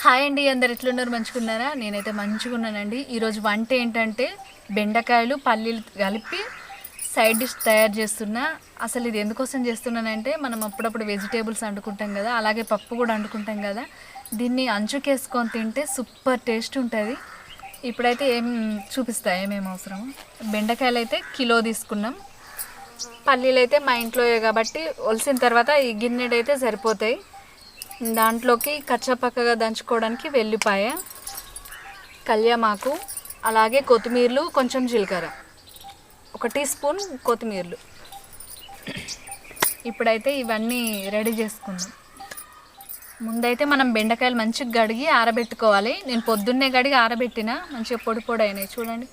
Hi అండి, అందరు ఎట్లున్నారు? మంచుకున్నారా? నేనైతే మంచుకున్నానండి. ఈరోజు వంట ఏంటంటే బెండకాయలు పల్లీలు కలిపి సైడ్ డిష్ తయారు చేస్తున్నా. అసలు ఇది ఎందుకోసం చేస్తున్నానంటే మనం అప్పుడప్పుడు వెజిటేబుల్స్ వండుకుంటాం కదా, అలాగే పప్పు కూడా వండుకుంటాం కదా, దీన్ని అంచుకేసుకొని తింటే సూపర్ టేస్ట్ ఉంటుంది. ఇప్పుడైతే చూపిస్తా ఏమేమి అవసరం. బెండకాయలు అయితే కిలో తీసుకున్నాం. పల్లీలు అయితే మా ఇంట్లో కాబట్టి ఒలిసిన తర్వాత ఈ గిన్నెడైతే సరిపోతాయి. దాంట్లోకి కచ్చపక్కగా దంచుకోవడానికి వెల్లిపాయ, కళ్యామాకు, అలాగే కొత్తిమీరలు, కొంచెం జీలకర్ర, 1 టీ స్పూన్ కొత్తిమీరలు. ఇప్పుడైతే ఇవన్నీ రెడీ చేసుకుందాం. ముందైతే మనం బెండకాయలు మంచిగా కడిగి ఆరబెట్టుకోవాలి. నేను పొద్దున్నే కడిగి ఆరబెట్టిన, మంచిగా పొడి పొడి అయినాయి చూడండి.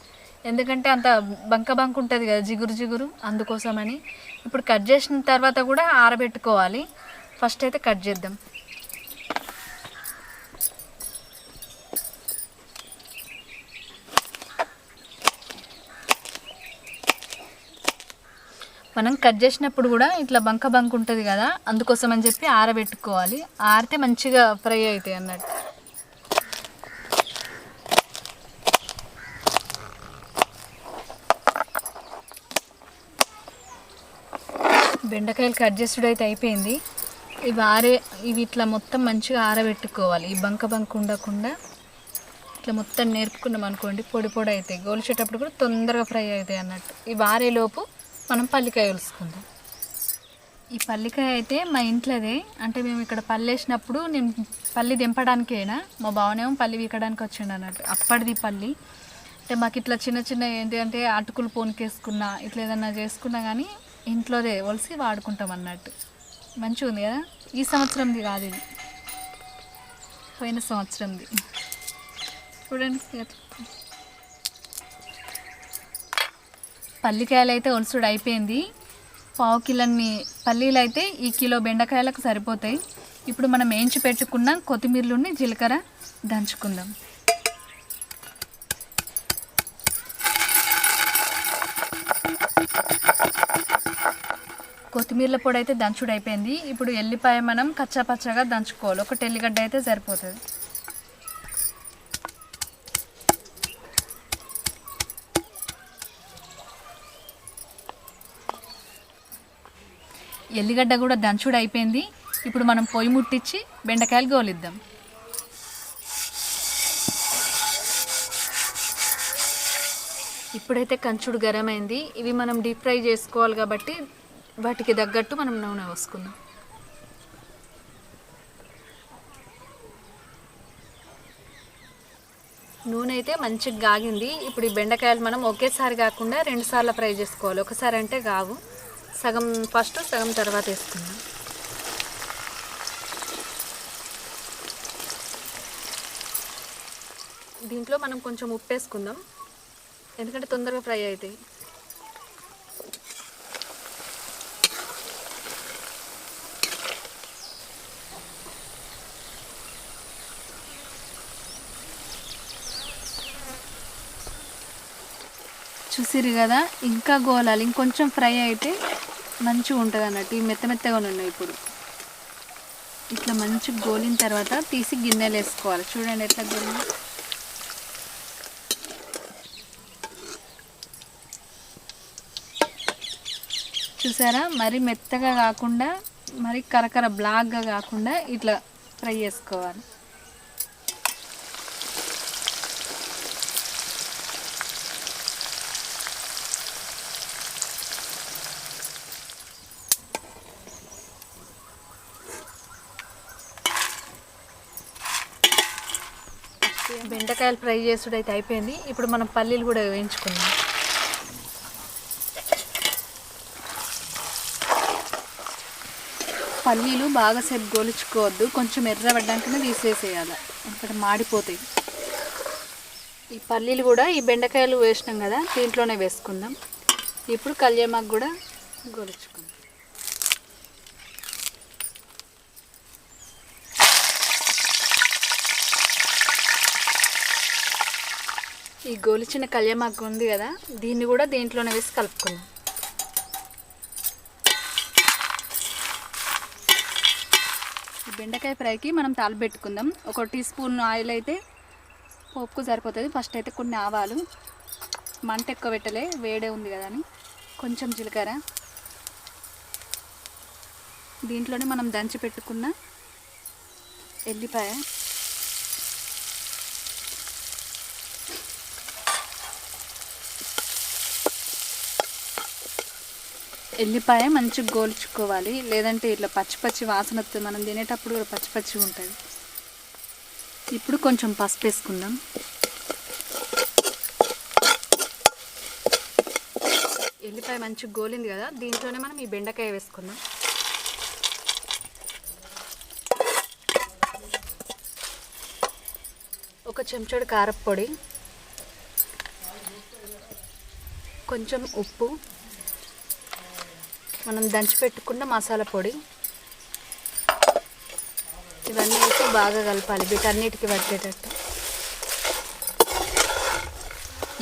ఎందుకంటే అంత బంక ఉంటుంది కదా, జిగురు జిగురు, అందుకోసమని. ఇప్పుడు కట్ చేసిన తర్వాత కూడా ఆరబెట్టుకోవాలి. ఫస్ట్ అయితే కట్ చేద్దాం. మనం కట్ చేసినప్పుడు కూడా ఇట్లా బంక ఉంటుంది కదా, అందుకోసం అని చెప్పి ఆరబెట్టుకోవాలి. ఆరితే మంచిగా ఫ్రై అవుతాయి అన్నట్టు. బెండకాయలు కట్ చేసుడు అయితే అయిపోయింది. ఇవి ఇట్లా మొత్తం మంచిగా ఆరబెట్టుకోవాలి. ఈ బంక ఉండకుండా ఇట్లా మొత్తం నేర్పుకున్నాం అనుకోండి, పొడి పొడి అవుతాయి. గోల్చేటప్పుడు కూడా తొందరగా ఫ్రై అవుతాయి అన్నట్టు. ఇవి ఆరేలోపు మనం పల్లికాయ ఒలుసుకుందాం. ఈ పల్లికాయ అయితే మా ఇంట్లోదే. అంటే మేము ఇక్కడ పల్లి వేసినప్పుడు నేను పల్లి దింపడానికైనా, మా బావనేమో పల్లి వీకడానికి వచ్చిండు అన్నట్టు. అప్పటిది పల్లి అంటే మాకు ఇట్లా చిన్న చిన్న ఏంటి అంటే అటుకులు పోనికేసుకున్నా, ఇట్లా ఏదన్నా చేసుకున్నా కానీ ఇంట్లోదే ఒలిసి వాడుకుంటాం అన్నట్టు. మంచిగా ఉంది కదా. ఈ సంవత్సరంది కాదు, ఇది పోయిన సంవత్సరంది. చూడండి, పల్లికాయలు అయితే ఒలుసుడు అయిపోయింది. 1/2 కిలోన్ని పల్లీలు అయితే ఈ కిలో బెండకాయలకు సరిపోతాయి. ఇప్పుడు మనం వేయించి పెట్టుకున్న కొత్తిమీరలుని జీలకర్ర దంచుకుందాం. కొత్తిమీరల పొడి అయితే దంచుడు అయిపోయింది. ఇప్పుడు ఎల్లిపాయ మనం కచ్చాపచ్చగా దంచుకోవాలి. 1 ఎల్లిగడ్డ అయితే సరిపోతుంది. ఎల్లిగడ్డ కూడా దంచుడు అయిపోయింది. ఇప్పుడు మనం పొయ్యి ముట్టించి బెండకాయలు గోలిద్దాం. ఇప్పుడైతే కంచుడు గరం అయింది. ఇవి మనం డీప్ ఫ్రై చేసుకోవాలి కాబట్టి వాటికి తగ్గట్టు మనం నూనె పోసుకుందాం. నూనె అయితే మంచిగా కాగింది. ఇప్పుడు ఈ బెండకాయలు మనం ఒకేసారి కాకుండా 2 సార్లు ఫ్రై చేసుకోవాలి. ఒకసారి అంటే కావు, సగం ఫస్ట్ సగం తర్వాత వేసుకుందాం. దీంట్లో మనం కొంచెం ఉప్పు వేసుకుందాం, ఎందుకంటే తొందరగా ఫ్రై అవుతాయి. చూసిరు కదా, ఇంకా గోలాలి. ఇంకొంచెం ఫ్రై అయితే మంచిగా ఉంటుంది అన్నట్టు. ఇవి మెత్తగా ఉన్నాయి. ఇప్పుడు ఇట్లా మంచిగా గోలిన తర్వాత తీసి గిన్నెలు వేసుకోవాలి. చూడండి ఎట్లా గోలి. చూసారా, మరి మెత్తగా కాకుండా మరి కరకర బ్లాక్గా కాకుండా ఇట్లా ఫ్రై చేసుకోవాలి. బెండకాయలు ఫ్రై చేసుడు అయితే అయిపోయింది. ఇప్పుడు మనం పల్లీలు కూడా వేయించుకుందాం. పల్లీలు బాగాసేపు గోలించుకోవద్దు, కొంచెం ఎర్రబడ్డాకనే తీసేసేయాలి, ఎందుకంటే మాడిపోతాయి. ఈ పల్లీలు కూడా ఈ బెండకాయలు వేసినాం కదా, దీంట్లోనే వేసుకుందాం. ఇప్పుడు కళ్యామాకు కూడా గోలించుకుందాం. ఈ గోలిచిన కళ్యామాకు ఉంది కదా, దీన్ని కూడా దీంట్లోనే వేసి కలుపుకుందాం. బెండకాయ ఫ్రైకి మనం తాలింపు పెట్టుకుందాం. 1 టీ స్పూన్ ఆయిల్ అయితే పోపుకు సరిపోతుంది. ఫస్ట్ అయితే కొన్ని ఆవాలు, మంట ఎక్కువ పెట్టలే, వేడే ఉంది కదా అని కొంచెం జీలకర్ర, దీంట్లోనే మనం దంచి పెట్టుకున్న ఎల్లిపాయ, ఎల్లిపాయ మంచిగా గోల్చుకోవాలి, లేదంటే ఇట్లా పచ్చి పచ్చి వాసన వస్తుంది. మనం తినేటప్పుడు కూడా పచ్చి పచ్చిగా ఉంటుంది. ఇప్పుడు కొంచెం పసుపు వేసుకుందాం. ఎల్లిపాయ మంచిగా గోలింది కదా, దీంట్లోనే మనం ఈ బెండకాయ వేసుకుందాం. ఒక చెంచాడు కారప్పొడి, కొంచెం ఉప్పు, మనం దంచి పెట్టుకున్న మసాలా పొడి, ఇవన్నీ వేసి బాగా కలపాలి వీటన్నిటికి పట్టేటట్టు.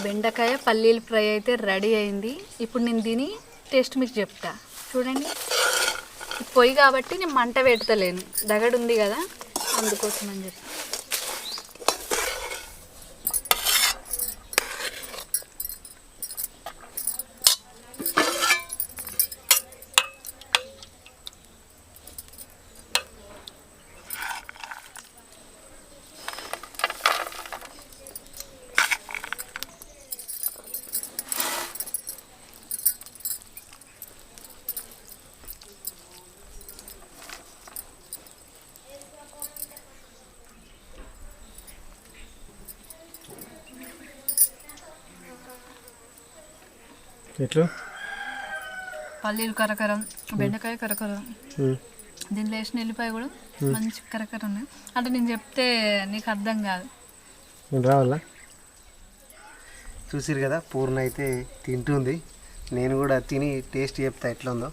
బెండకాయ పల్లీలు ఫ్రై అయితే రెడీ అయింది. ఇప్పుడు నేను దీని టేస్ట్ మీకు చెప్తా చూడండి. పొయ్యి కాబట్టి నేను మంట పెడతలేను, దగడు ఉంది కదా అందుకోసం అని చెప్పి. ఎట్లా పల్లీలు కరకరం, బెండకాయ కరకరం, దీంట్లో వేసిన ఎల్లిపాయ కూడా మంచి కరకరం ఉన్నాయి. అంటే నేను చెప్తే నీకు అర్థం కాదు. నేను రావాలా? చూసిరు కదా, పూర్ణ అయితే తింటుంది. నేను కూడా తిని టేస్ట్ చెప్తా ఎట్లా ఉందో.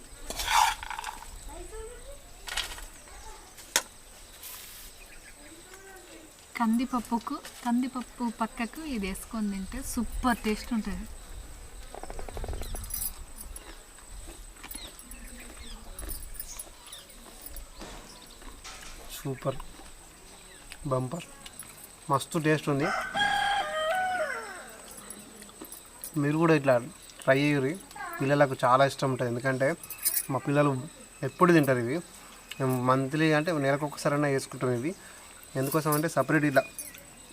కందిపప్పు పక్కకు ఇది వేసుకొని తింటే సూపర్ టేస్ట్ ఉంటుంది. సూపర్ బంపర్, మస్తు టేస్ట్ ఉంది. మీరు కూడా ఇట్లా ట్రై చేయరు, పిల్లలకు చాలా ఇష్టం ఉంటుంది. ఎందుకంటే మా పిల్లలు ఎప్పుడు తింటారు ఇవి. మంత్లీ అంటే నెలకు ఒకసారైనా వేసుకుంటాం ఇవి. ఎందుకోసం అంటే సపరేట్ ఇట్లా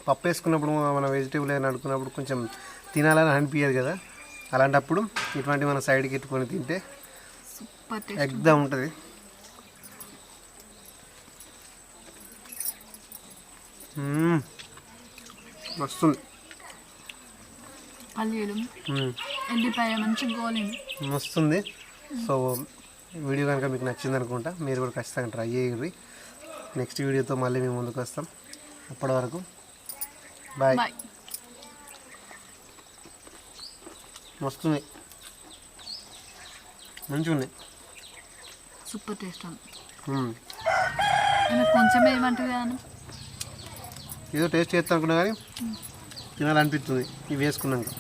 పప్పు వేసుకున్నప్పుడు మన వెజిటేబుల్ ఏమైనా అనుకున్నప్పుడు కొంచెం తినాలని అనిపించదు కదా, అలాంటప్పుడు ఇటువంటి మన సైడ్కి ఎట్టుకొని తింటే సూపర్ ఎగ్దమ్ ఉంటుంది. మస్తుంది. పల్లీలు, ఎల్లిపాయ మంచిగా గోలింది, మస్తుంది. సో వీడియో కనుక మీకు నచ్చింది అనుకుంటా, మీరు కూడా ఖచ్చితంగా ట్రై చేయండి. నెక్స్ట్ వీడియోతో మళ్ళీ మేము ముందుకు వస్తాం. అప్పటి వరకు బాయ్. మస్తుంది, మంచిగా ఉంది, సూపర్ టేస్ట్ ఉంది. కొంచెం ఏమంటుంది కానీ ఏదో టేస్ట్ చేస్తాను అనుకున్నా కానీ తినాలనిపిస్తుంది ఇవి వేసుకున్నాక.